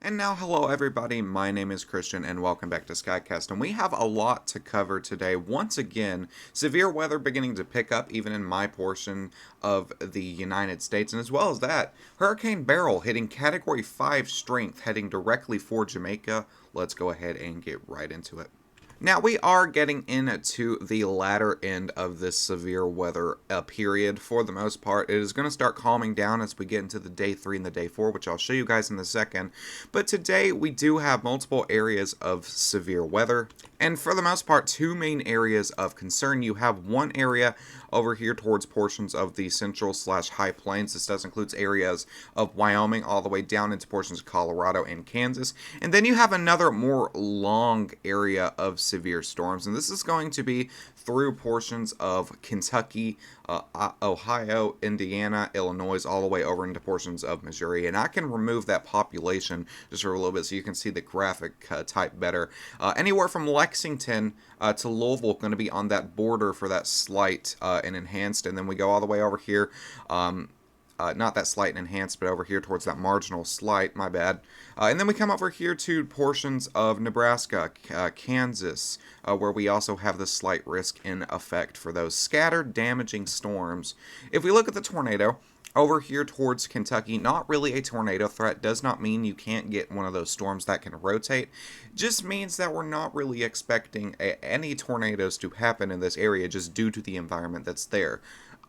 And now, hello everybody, my name is Christian and welcome back to Skycast. And we have a lot to cover today. Once again, severe weather beginning to pick up even in my portion of the United States. And as well as that, Hurricane Beryl hitting Category 5 strength heading directly for Jamaica. Let's go ahead and get right into it. Now, we are getting into the latter end of this severe weather period for the most part. It is going to start calming down as we get into the day 3 and the day 4, which I'll show you guys in a second. But today, we do have multiple areas of severe weather. And for the most part, two main areas of concern. You have one area over here towards portions of the central slash high plains. This does include areas of Wyoming all the way down into portions of Colorado and Kansas. And then you have another more long area of severe storms. And this is going to be through portions of Kentucky, Ohio, Indiana, Illinois, all the way over into portions of Missouri. And I can remove that population just for a little bit so you can see the graphic type better. Anywhere from Lexington to Louisville going to be on that border for that slight and enhanced. And then we go all the way over here. Not that slight and enhanced, but over here towards that marginal slight, my bad. And then we come over here to portions of Nebraska, Kansas, where we also have the slight risk in effect for those scattered damaging storms. If we look at the tornado, over here towards Kentucky, not really a tornado threat. Does not mean you can't get one of those storms that can rotate. Just means that we're not really expecting any tornadoes to happen in this area just due to the environment that's there.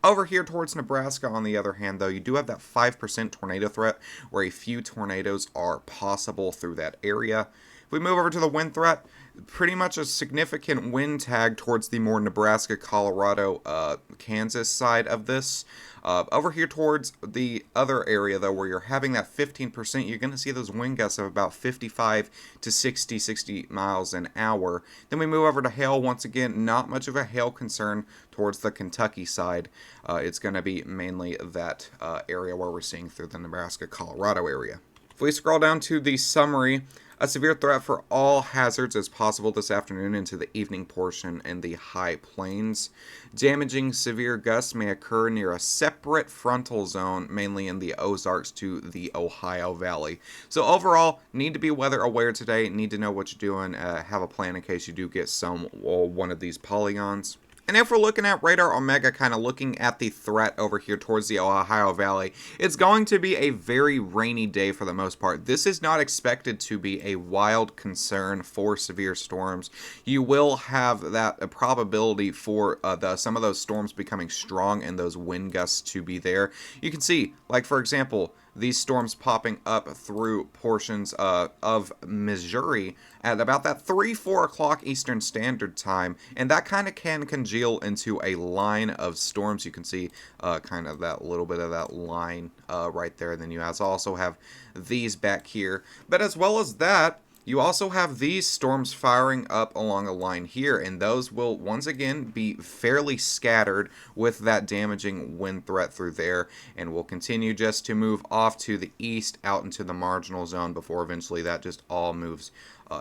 Over here towards Nebraska, on the other hand, though, you do have that 5% tornado threat where a few tornadoes are possible through that area. If we move over to the wind threat, pretty much a significant wind tag towards the more Nebraska, Colorado, Kansas side of this. Over here towards the other area, though, where you're having that 15%, you're going to see those wind gusts of about 55 to 60 miles an hour. Then we move over to hail. Once again, not much of a hail concern towards the Kentucky side. It's going to be mainly that area where we're seeing through the Nebraska, Colorado area. If we scroll down to the summary, a severe threat for all hazards is possible this afternoon into the evening portion in the high plains. Damaging severe gusts may occur near a separate frontal zone, mainly in the Ozarks to the Ohio Valley. So overall, need to be weather aware today, need to know what you're doing, have a plan in case you do get some or one of these polygons. And if we're looking at Radar Omega, kind of looking at the threat over here towards the Ohio Valley, it's going to be a very rainy day for the most part. This is not expected to be a wild concern for severe storms. You will have that probability for some of those storms becoming strong and those wind gusts to be there. You can see, like for example, these storms popping up through portions of Missouri at about that 4 o'clock Eastern Standard Time, and that kind of can congeal into a line of storms. You can see kind of that little bit of that line right there. And then you guys also have these back here. But as well as that, you also have these storms firing up along a line here, and those will once again be fairly scattered with that damaging wind threat through there, and will continue just to move off to the east out into the marginal zone before eventually that just all moves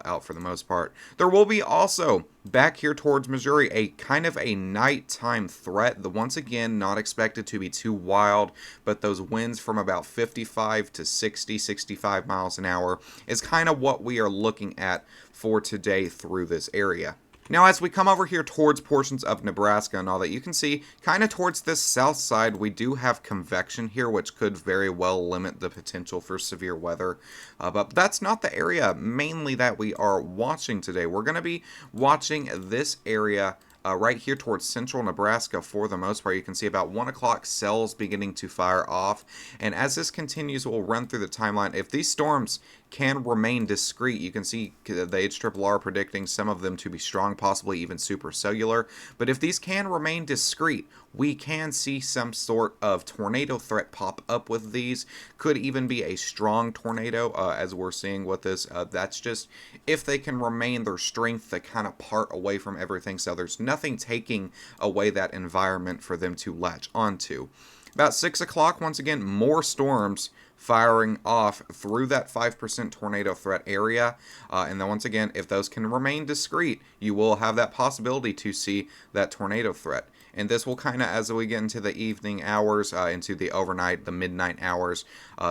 out for the most part. There will be also back here towards Missouri a kind of a nighttime threat. Once again, not expected to be too wild, but those winds from about 55 to 65 miles an hour is kind of what we are looking at for today through this area. Now, as we come over here towards portions of Nebraska and all that, you can see kind of towards this south side, we do have convection here, which could very well limit the potential for severe weather. But that's not the area mainly that we are watching today. We're going to be watching this area right here towards central Nebraska for the most part. You can see about 1 o'clock cells beginning to fire off. And as this continues, we'll run through the timeline. If these storms can remain discrete, you can see the HRRR predicting some of them to be strong, possibly even supercellular. But if these can remain discrete, we can see some sort of tornado threat pop up with these. Could even be a strong tornado, as we're seeing with this. That's just if they can remain their strength to kind of part away from everything. So there's nothing taking away that environment for them to latch onto. About 6 o'clock, once again, more storms firing off through that 5% tornado threat area. And then once again, if those can remain discrete, you will have that possibility to see that tornado threat. And this will kind of, as we get into the evening hours, into the overnight, the midnight hours,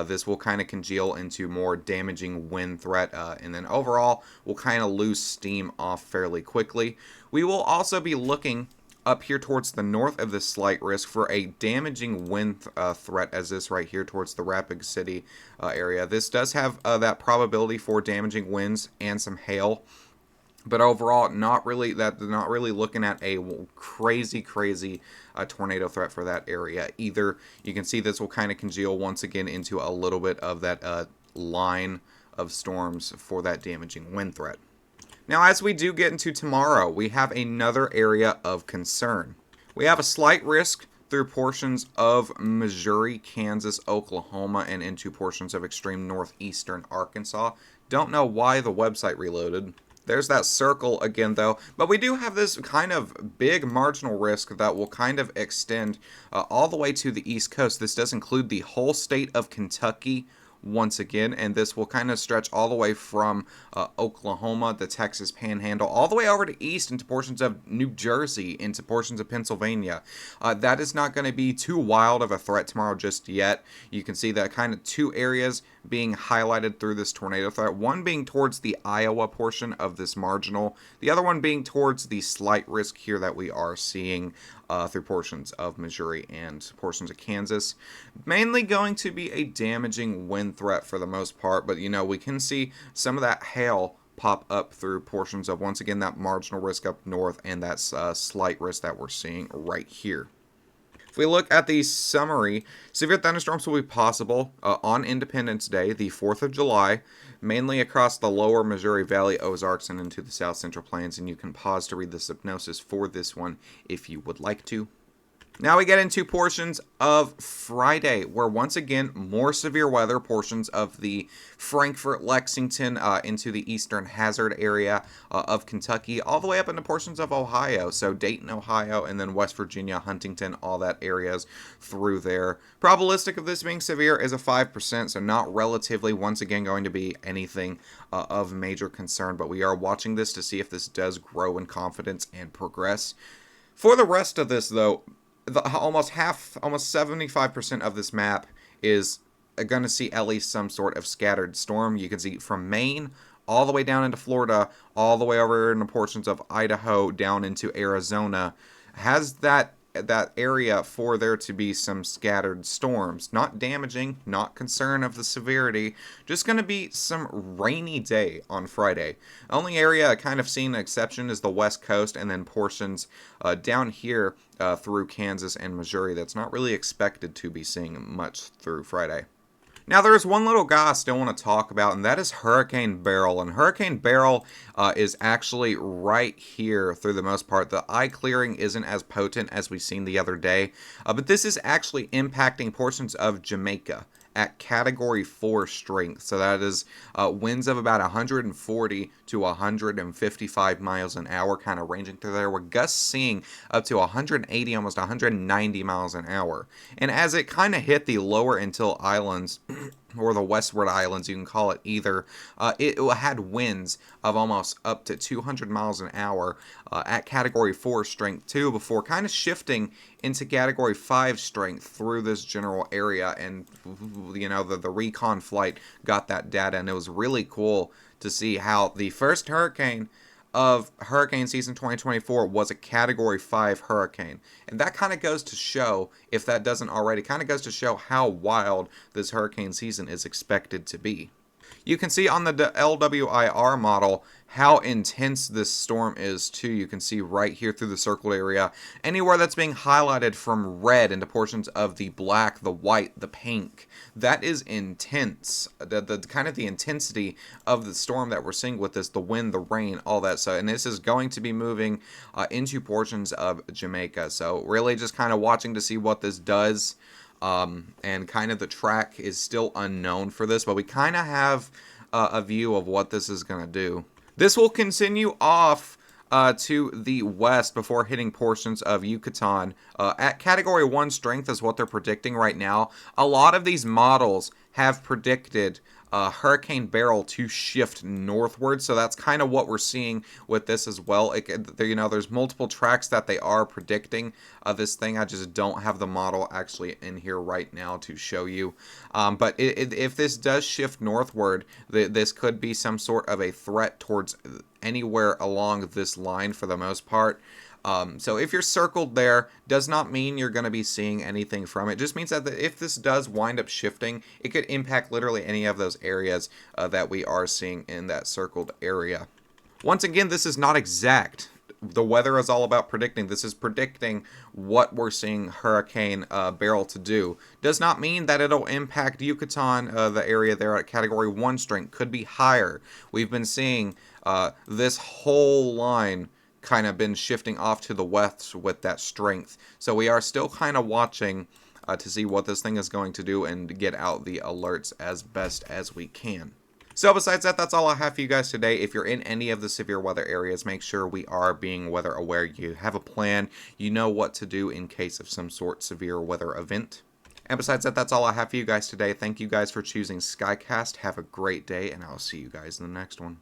this will kind of congeal into more damaging wind threat. And then overall, we'll kind of lose steam off fairly quickly. We will also be looking up here towards the north of this slight risk for a damaging wind threat, as this right here towards the Rapid City area. This does have that probability for damaging winds and some hail, but overall not really looking at a crazy tornado threat for that area either. You can see this will kind of congeal once again into a little bit of that line of storms for that damaging wind threat. Now, as we do get into tomorrow, we have another area of concern. We have a slight risk through portions of Missouri, Kansas, Oklahoma, and into portions of extreme northeastern Arkansas. Don't know why the website reloaded. There's that circle again, though. But we do have this kind of big marginal risk that will kind of extend all the way to the East Coast. This does include the whole state of Kentucky once again, and this will kind of stretch all the way from Oklahoma, the Texas Panhandle, all the way over to east into portions of New Jersey, into portions of Pennsylvania. That is not going to be too wild of a threat tomorrow just yet. You can see that kind of two areas being highlighted through this tornado threat, one being towards the Iowa portion of this marginal, the other one being towards the slight risk here that we are seeing through portions of Missouri and portions of Kansas. Mainly going to be a damaging wind threat for the most part, but we can see some of that hail pop up through portions of, once again, that marginal risk up north and that slight risk that we're seeing right here. If we look at the summary, severe thunderstorms will be possible on Independence Day, the 4th of July, mainly across the lower Missouri Valley, Ozarks, and into the South Central Plains. And you can pause to read the synopsis for this one if you would like to. Now we get into portions of Friday, where once again, more severe weather, portions of the Frankfort, Lexington, into the eastern Hazard area of Kentucky, all the way up into portions of Ohio. So Dayton, Ohio, and then West Virginia, Huntington, all that areas through there. Probabilistic of this being severe is a 5%, so not relatively, once again, going to be anything of major concern. But we are watching this to see if this does grow in confidence and progress. For the rest of this, though, almost 75% of this map is going to see at least some sort of scattered storm. You can see from Maine all the way down into Florida, all the way over into portions of Idaho, down into Arizona, has that area for there to be some scattered storms. Not damaging, not concern of the severity, just going to be some rainy day on Friday. The only area kind of seeing an exception is the West Coast, and then portions down here through Kansas and Missouri that's not really expected to be seeing much through Friday. Now, there's one little guy I still want to talk about, and that is Hurricane Beryl. And Hurricane Beryl is actually right here through the most part. The eye clearing isn't as potent as we've seen the other day, but this is actually impacting portions of Jamaica at Category 4 strength. So that is winds of about 140 to 155 miles an hour, kind of ranging through there, with gusts seeing up to 180, almost 190 miles an hour. And as it kind of hit the lower Antille Islands, or the Westward Islands, you can call it either, it had winds of almost up to 200 miles an hour at Category 4 strength too, before kind of shifting into Category 5 strength through this general area. And the recon flight got that data, and it was really cool to see how the first hurricane of hurricane season 2024 was a Category 5 hurricane. And that kind of goes to show, if that doesn't already, kind of goes to show how wild this hurricane season is expected to be. You can see on the LWIR model how intense this storm is too. You can see right here through the circled area, anywhere that's being highlighted from red into portions of the black, the white, the pink, that is intense. The kind of the intensity of the storm that we're seeing with this, the wind, the rain, all that. So, and this is going to be moving into portions of Jamaica. So really just kind of watching to see what this does. And kind of the track is still unknown for this, but we kind of have a view of what this is going to do. This will continue off to the west before hitting portions of Yucatan. At Category 1 strength is what they're predicting right now. A lot of these models have predicted Hurricane Beryl to shift northward. So that's kind of what we're seeing with this as well. There's multiple tracks that they are predicting this thing. I just don't have the model actually in here right now to show you. But if this does shift northward, this could be some sort of a threat towards anywhere along this line for the most part. So if you're circled there, does not mean you're going to be seeing anything from it. It just means that if this does wind up shifting, it could impact literally any of those areas that we are seeing in that circled area. Once again, this is not exact. The weather is all about predicting. This is predicting what we're seeing Hurricane Beryl to do. Does not mean that it'll impact Yucatan, the area there at Category 1 strength. Could be higher. We've been seeing this whole line kind of been shifting off to the west with that strength. So we are still kind of watching to see what this thing is going to do and get out the alerts as best as we can. So besides that, that's all I have for you guys today. If you're in any of the severe weather areas, make sure we are being weather aware. You have a plan. You know what to do in case of some sort of severe weather event. And besides that, that's all I have for you guys today. Thank you guys for choosing Skycast. Have a great day, and I'll see you guys in the next one.